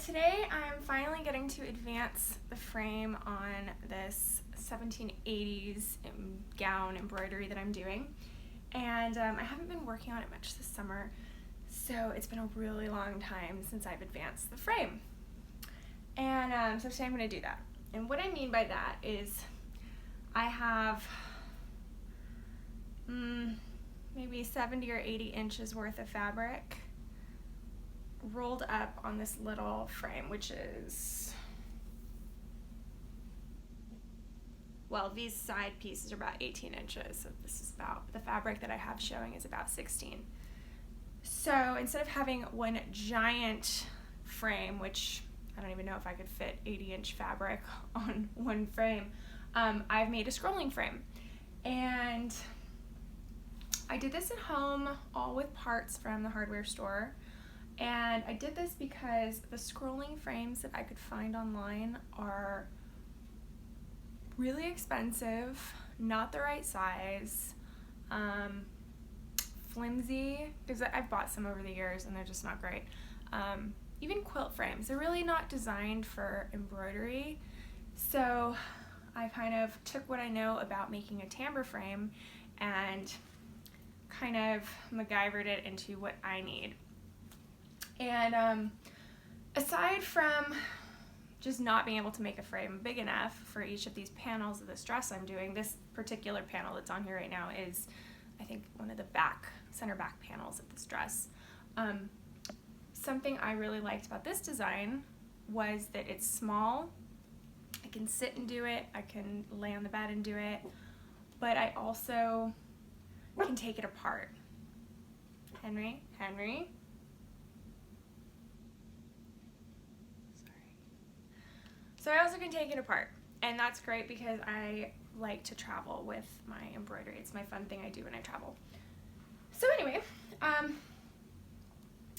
today I'm finally getting to advance the frame on this 1780s gown embroidery that I'm doing. And I haven't been working on it much this summer, so it's been a really long time since I've advanced the frame. And so today I'm going to do that. And what I mean by that is I have maybe 70 or 80 inches worth of fabric rolled up on this little frame, which is, well, these side pieces are about 18 inches, so this is about, the fabric that I have showing is about 16. So instead of having one giant frame, which I don't even know if I could fit 80-inch fabric on one frame, I've made a scrolling frame. And I did this at home, all with parts from the hardware store. And I did this because the scrolling frames that I could find online are really expensive, not the right size, flimsy, because I've bought some over the years and they're just not great. Even quilt frames, they're really not designed for embroidery. So I kind of took what I know about making a timbre frame and kind of MacGyvered it into what I need. And aside from just not being able to make a frame big enough for each of these panels of this dress I'm doing, this particular panel that's on here right now is, I think, one of the center back panels of this dress. Something I really liked about this design was that it's small. I can sit and do it, I can lay on the bed and do it, but I also can take it apart. Henry? So I also can take it apart, and that's great because I like to travel with my embroidery. It's my fun thing I do when I travel. So anyway,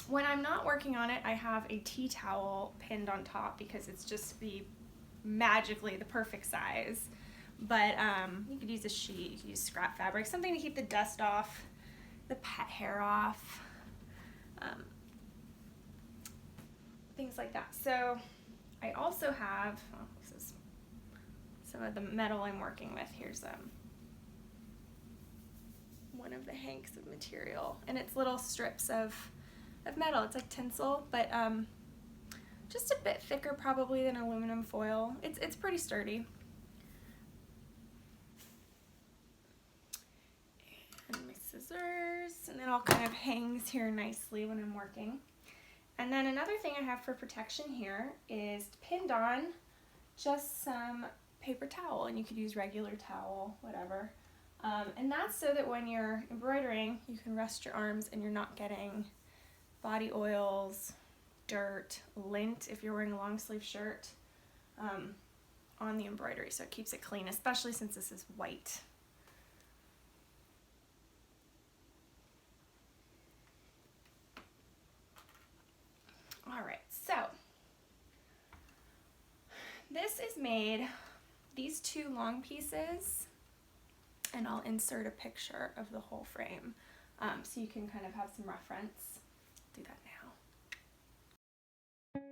when I'm not working on it, I have a tea towel pinned on top because it's just magically the perfect size. But you could use a sheet, you could use scrap fabric, something to keep the dust off, the pet hair off, things like that. So I also have, this is some of the metal I'm working with. Here's one of the hanks of material, and it's little strips of metal. It's like tinsel, but just a bit thicker probably than aluminum foil. It's pretty sturdy. And my scissors, and it all kind of hangs here nicely when I'm working. And then another thing I have for protection here is pinned on just some paper towel, and you could use regular towel, whatever. And that's so that when you're embroidering, you can rest your arms and you're not getting body oils, dirt, lint if you're wearing a long sleeve shirt on the embroidery, so it keeps it clean, especially since this is white. Alright, so this is made, these two long pieces, and I'll insert a picture of the whole frame so you can kind of have some reference. Do that now.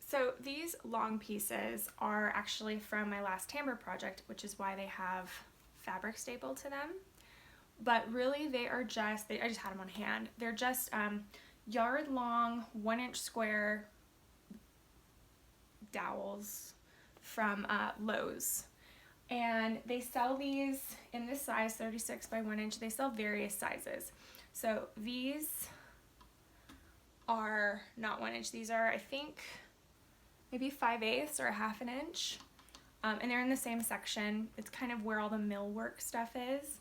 So these long pieces are actually from my last timbre project, which is why they have fabric stapled to them. But really they are just, I just had them on hand. They're just yard long, 1-inch square dowels from Lowe's. And they sell these in this size, 36 by 1 inch. They sell various sizes. So these are not 1 inch. These are, I think, maybe 5/8 or a 1/2 inch. And they're in the same section. It's kind of where all the millwork stuff is.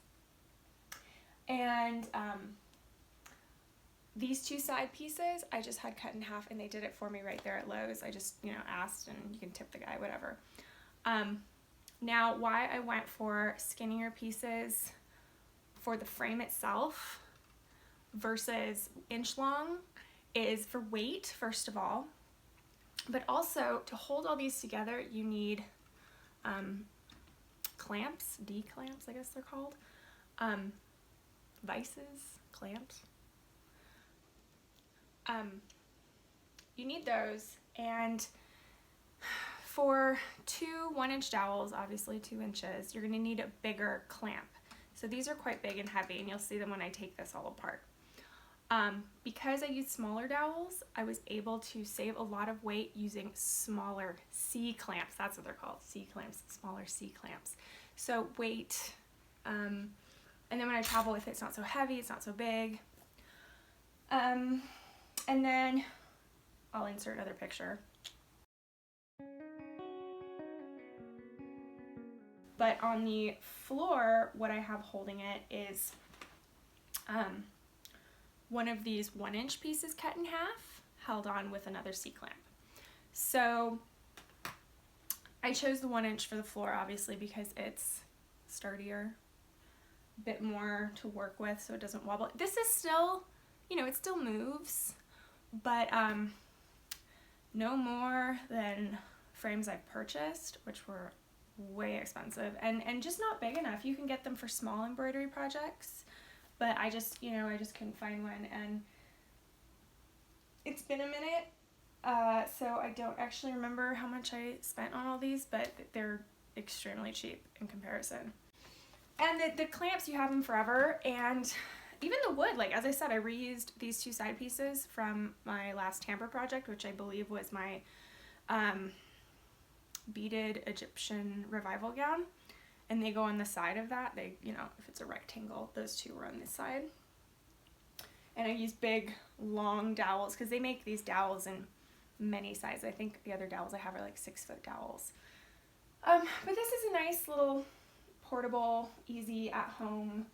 And these two side pieces I just had cut in half, and they did it for me right there at Lowe's. I just, asked, and you can tip the guy, whatever. Now, why I went for skinnier pieces for the frame itself versus inch long is for weight, first of all, but also to hold all these together, you need clamps, D-clamps, I guess they're called. Vices, clamps. You need those, and for two 1-inch dowels, obviously 2 inches, you're gonna need a bigger clamp. So these are quite big and heavy, and you'll see them when I take this all apart. Because I use smaller dowels, I was able to save a lot of weight using smaller C clamps. That's what they're called, C clamps, smaller C clamps. So weight, and then when I travel with it, it's not so heavy, it's not so big. And then I'll insert another picture. But on the floor, what I have holding it is one of these 1-inch pieces cut in half, held on with another C-clamp. So I chose the 1-inch for the floor, obviously, because it's sturdier, a bit more to work with so it doesn't wobble. This is still, you know, it still moves, but no more than frames I've purchased, which were way expensive and just not big enough. You can get them for small embroidery projects, but I just, you know, I just couldn't find one, and it's been a minute, so I don't actually remember how much I spent on all these, but they're extremely cheap in comparison. And the clamps, you have them forever, and even the wood, like as I said, I reused these 2 side pieces from my last hamper project, which I believe was my beaded Egyptian revival gown, and they go on the side of that. They, you know, if it's a rectangle, those 2 were on this side. And I use big long dowels because they make these dowels in many sizes. I think the other dowels I have are like 6-foot dowels. But this is a nice little portable, easy at home,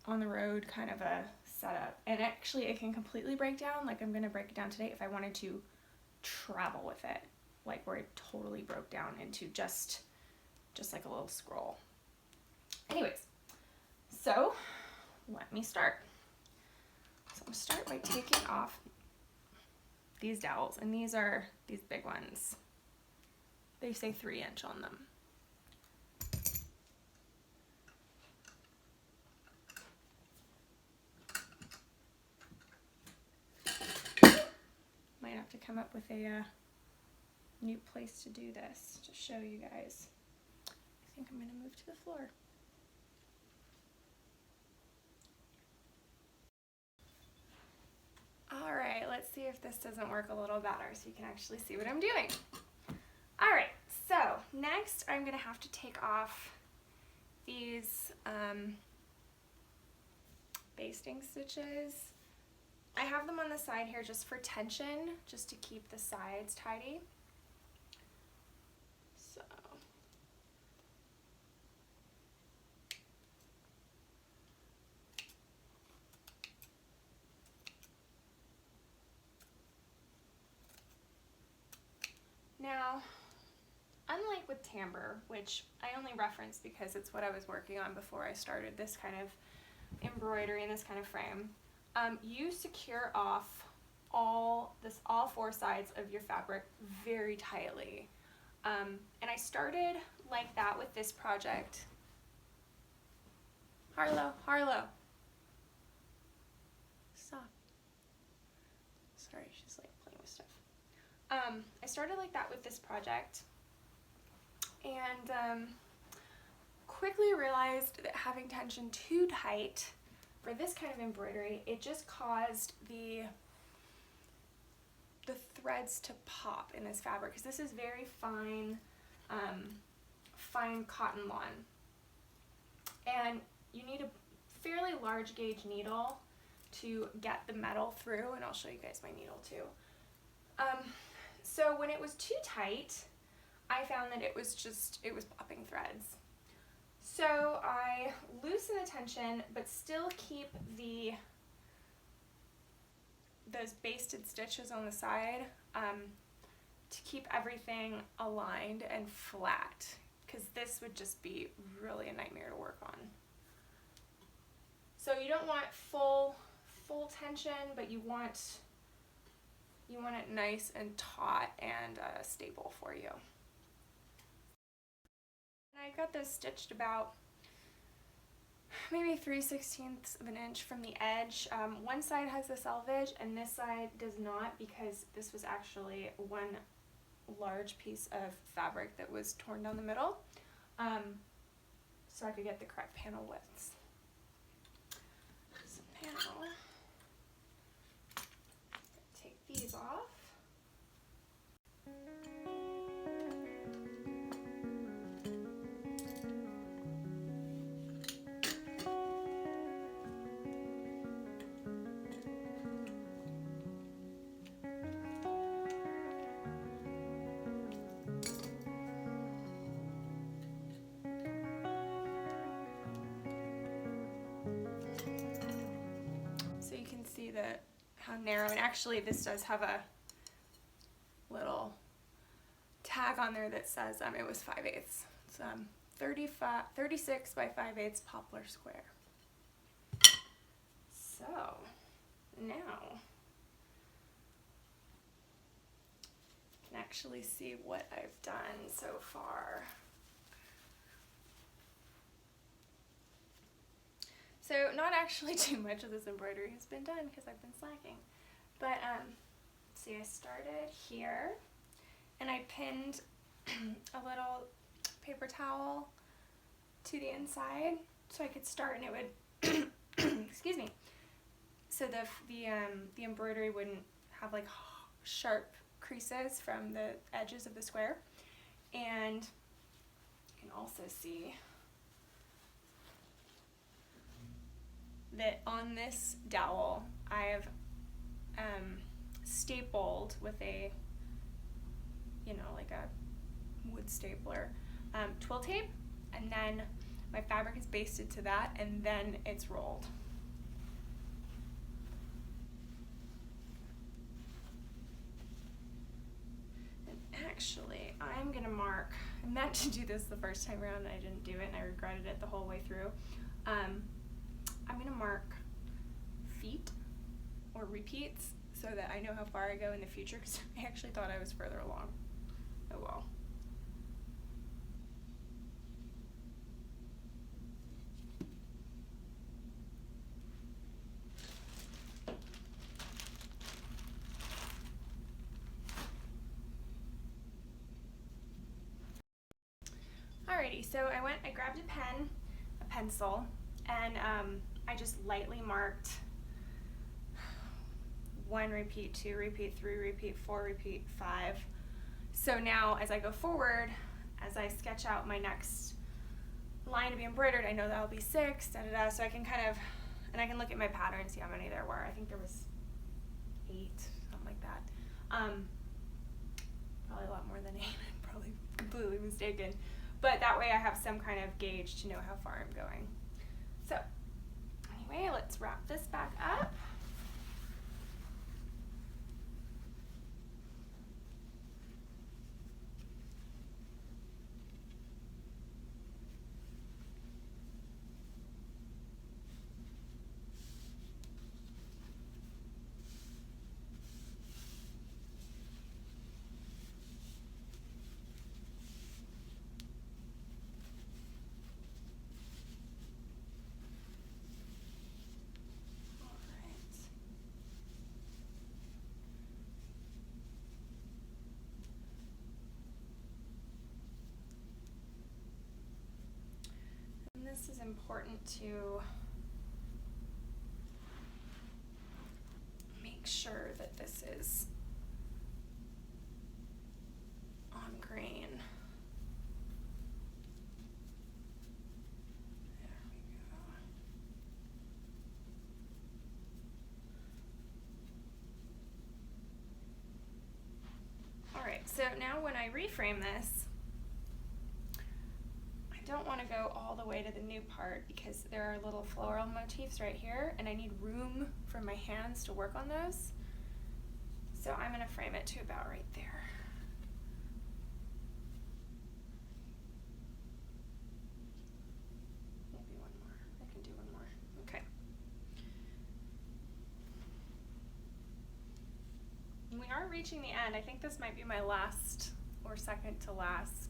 on the road kind of a setup. And actually it can completely break down, like I'm gonna break it down today, if I wanted to travel with it, like where it totally broke down into just like a little scroll. Anyways, so let me start. So I'm gonna start by taking off these dowels, and these are these big ones. They say 3-inch on them. Might have to come up with a new place to do this to show you guys. I think I'm going to move to the floor. Alright, let's see if this doesn't work a little better so you can actually see what I'm doing. Alright, so next I'm going to have to take off these basting stitches. I have them on the side here just for tension, just to keep the sides tidy. So now, unlike with timbre, which I only reference because it's what I was working on before I started this kind of embroidery and this kind of frame, you secure off all 4 sides of your fabric very tightly. And I started like that with this project. Harlow, stop. Sorry, she's like playing with stuff. I started like that with this project, and quickly realized that having tension too tight for this kind of embroidery, it just caused the threads to pop in this fabric, because this is very fine, fine cotton lawn, and you need a fairly large gauge needle to get the metal through, and I'll show you guys my needle too. So when it was too tight, I found that it was popping threads. So I loosen the tension, but still keep those basted stitches on the side to keep everything aligned and flat, because this would just be really a nightmare to work on. So you don't want full tension, but you want it nice and taut and stable for you. And I got this stitched about maybe 3/16 of an inch from the edge. One side has the selvage and this side does not, because this was actually one large piece of fabric that was torn down the middle, so I could get the correct panel widths. So now, take these off. So you can see that how narrow, and actually this does have a little tag on there that says it was 5/8. It's 36 by 5/8 poplar square. So now you can actually see what I've done so far. So not actually too much of this embroidery has been done because I've been slacking. But see, I started here and I pinned a little paper towel to the inside so I could start, and it would excuse me, so the embroidery wouldn't have like sharp creases from the edges of the square. And you can also see that on this dowel I have stapled with a, like a wood stapler, twill tape, and then my fabric is basted to that, and then it's rolled. And actually, I'm gonna mark, I meant to do this the first time around and I didn't do it, and I regretted it the whole way through. I'm gonna mark feet or repeats so that I know how far I go in the future, because I actually thought I was further along. Oh well. Alrighty, so I grabbed a pen, a pencil, and I just lightly marked 1 repeat, 2 repeat, 3 repeat, 4 repeat, 5. So now as I go forward, as I sketch out my next line to be embroidered, I know that'll be 6, so I can kind of, and I can look at my pattern and see how many there were. I think there was 8, something like that. Probably a lot more than 8, I'm probably completely mistaken. But that way I have some kind of gauge to know how far I'm going. So anyway, let's wrap this back up. This is important to make sure that this is on grain. There we go. All right, so now when I reframe this, I don't want to go all the way to the new part because there are little floral motifs right here and I need room for my hands to work on those. So I'm going to frame it to about right there. Maybe one more. I can do one more. Okay. And we are reaching the end. I think this might be my last or second to last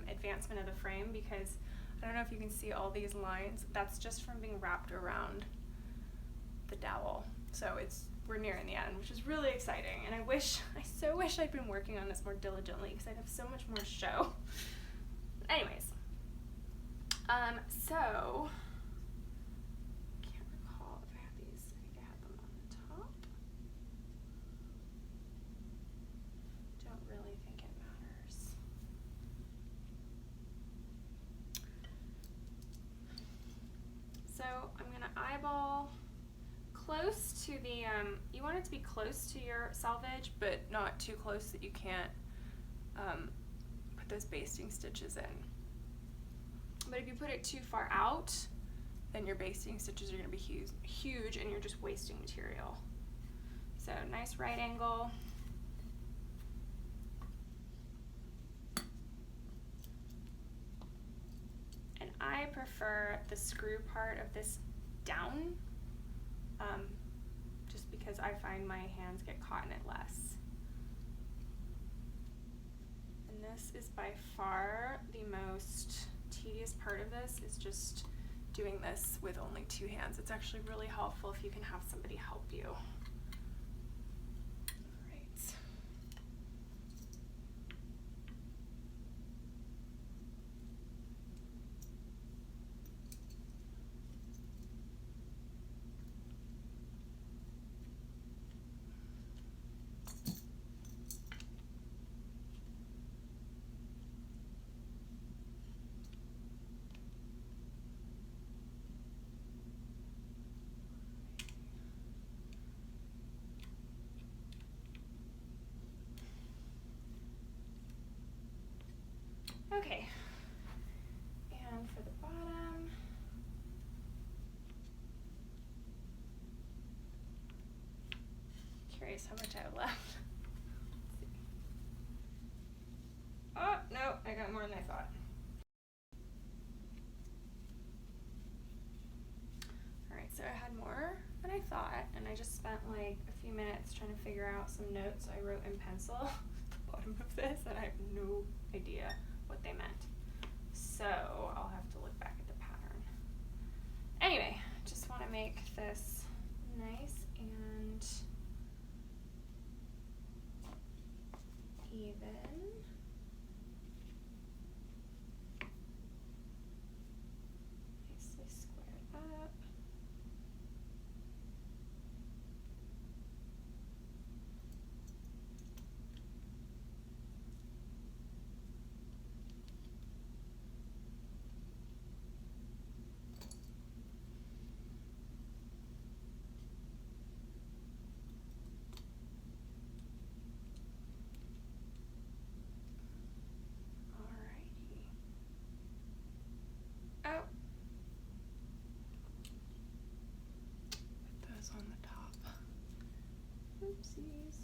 advancement of the frame, because I don't know if you can see all these lines. That's just from being wrapped around the dowel. So we're nearing the end, which is really exciting. And I so wish I'd been working on this more diligently because I'd have so much more to show. Anyways, so can't recall if I had these. I think I had them on the top. Don't really think it matters. So I'm gonna eyeball close to the, you want it to be close to your selvage, but not too close that you can't put those basting stitches in. But if you put it too far out, then your basting stitches are going to be huge and you're just wasting material. So nice right angle. And I prefer the screw part of this down, just because I find my hands get caught in it less. And this is by far the most tedious part of this, is just doing this with only 2 hands. It's actually really helpful if you can have somebody help you. Okay, and for the bottom, curious how much I have left. Let's see. Oh, no, I got more than I thought. All right, so I had more than I thought, and I just spent like a few minutes trying to figure out some notes I wrote in pencil at the bottom of this, and I have no idea what they meant. So I'll have to look back at the pattern. Anyway, just want to make this nice and even. Nicely squared up. Oh, put those on the top. Oopsies.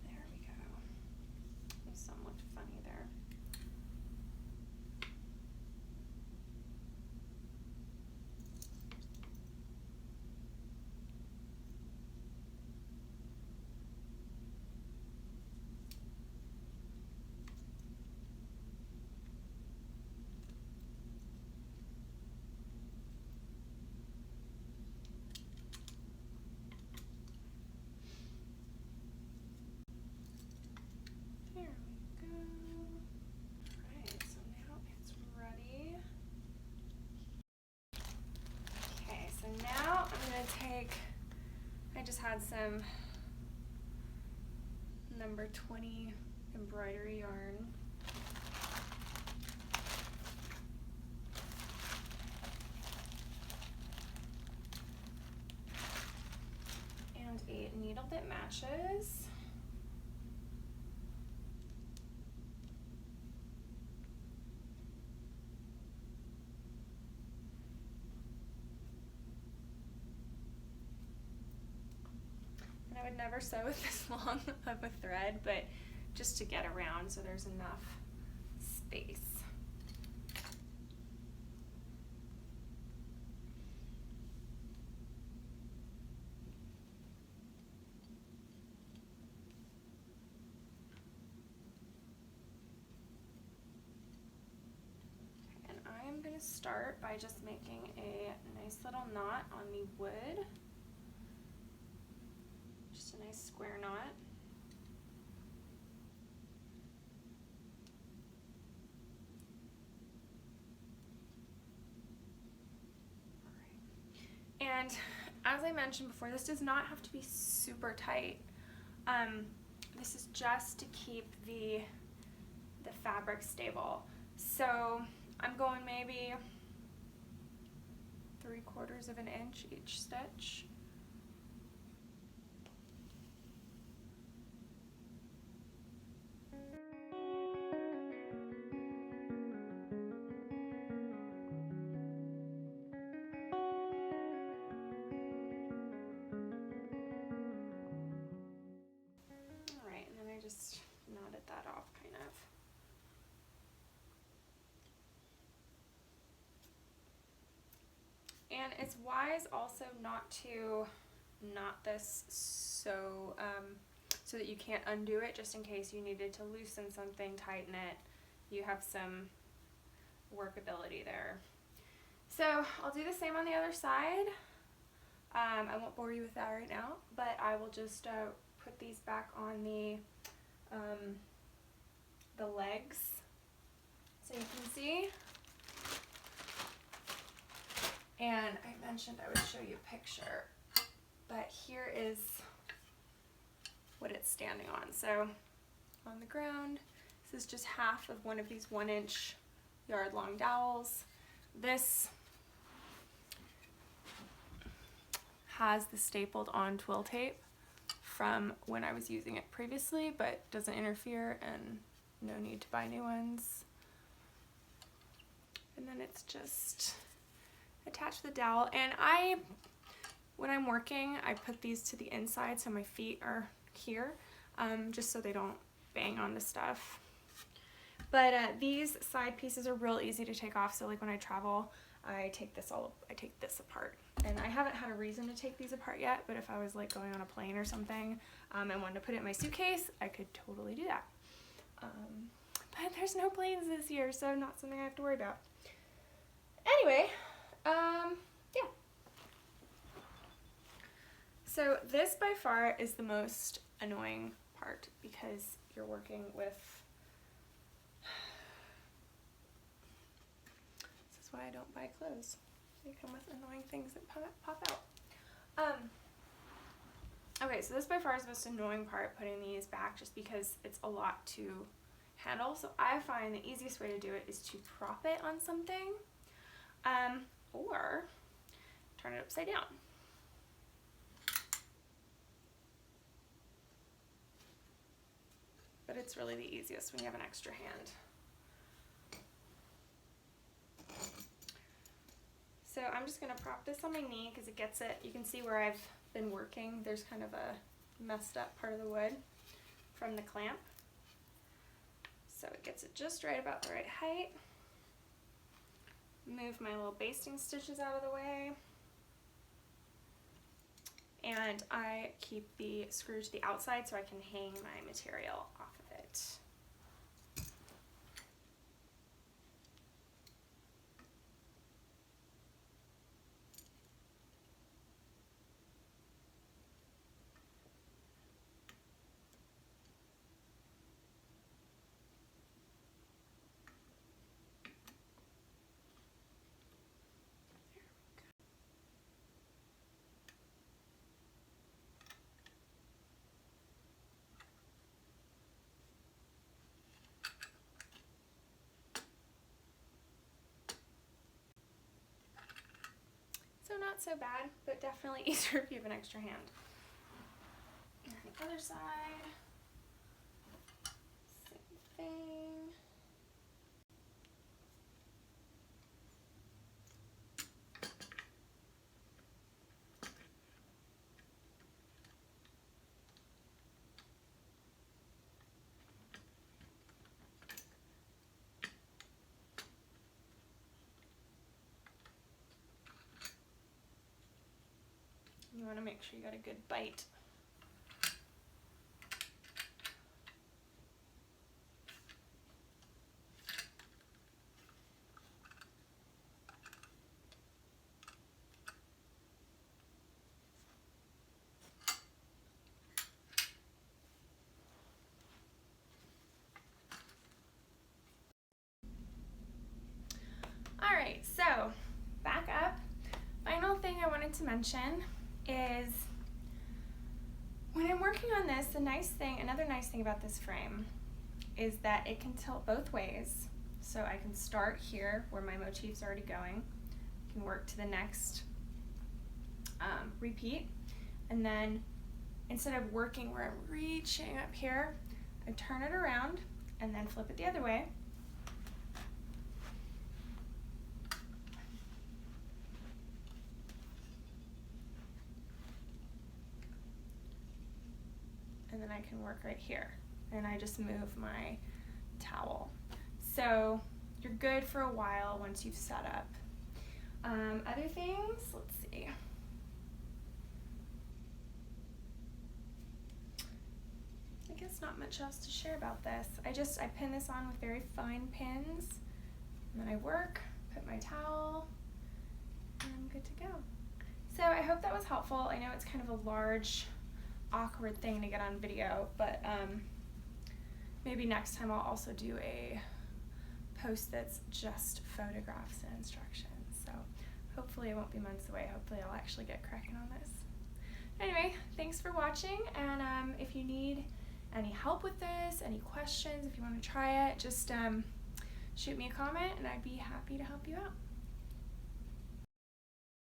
There we go. Some looked funny there. There we go. Alright, so now it's ready. Okay, so now I'm going to take, I just had some number 20 embroidery yarn. And a needle that matches. I would never sew with this long of a thread, but just to get around so there's enough space. going to start by just making a nice little knot on the wood. Just a nice square knot. And as I mentioned before, this does not have to be super tight. This is just to keep the fabric stable. So I'm going maybe 3/4 of an inch each stitch. Alright, and then I just knotted that off kind of. And it's wise also not to knot this so that you can't undo it, just in case you needed to loosen something, tighten it. You have some workability there. So I'll do the same on the other side. I won't bore you with that right now, but I will just put these back on the legs so you can see. And I mentioned I would show you a picture, but here is what it's standing on. So on the ground, this is just half of one of these 1-inch yard-long dowels. This has the stapled on twill tape from when I was using it previously, but doesn't interfere and no need to buy new ones. And then it's just attach the dowel, and when I'm working, I put these to the inside so my feet are here, just so they don't bang on the stuff. But these side pieces are real easy to take off, so like when I travel, I take this apart. And I haven't had a reason to take these apart yet, but if I was like going on a plane or something and wanted to put it in my suitcase, I could totally do that. But there's no planes this year, so not something I have to worry about. Anyway, yeah. So this by far is the most annoying part because you're working with, this is why I don't buy clothes. They come with annoying things that pop out. Okay, so this by far is the most annoying part, putting these back, just because it's a lot to handle. So I find the easiest way to do it is to prop it on something, or turn it upside down. But it's really the easiest when you have an extra hand. So I'm just gonna prop this on my knee because it gets it, you can see where I've been working, there's kind of a messed up part of the wood from the clamp. So it gets it just right about the right height. Move my little basting stitches out of the way. And I keep the screw to the outside so I can hang my material off of it. So not so bad, but definitely easier if you have an extra hand. And the other side, same thing. You want to make sure you got a good bite. to mention is when I'm working on this, another nice thing about this frame is that it can tilt both ways. So I can start here where my motif's already going, can work to the next repeat, and then instead of working where I'm reaching up here, I turn it around and then flip it the other way. And then I can work right here. And I just move my towel. So you're good for a while once you've set up. Other things, let's see. I guess not much else to share about this. I pin this on with very fine pins, and then I work, put my towel, and I'm good to go. So I hope that was helpful. I know it's kind of a large, awkward thing to get on video, but maybe next time I'll also do a post that's just photographs and instructions. So hopefully it won't be months away. Hopefully I'll actually get cracking on this. Anyway, thanks for watching, and if you need any help with this, any questions, if you want to try it, just shoot me a comment and I'd be happy to help you out.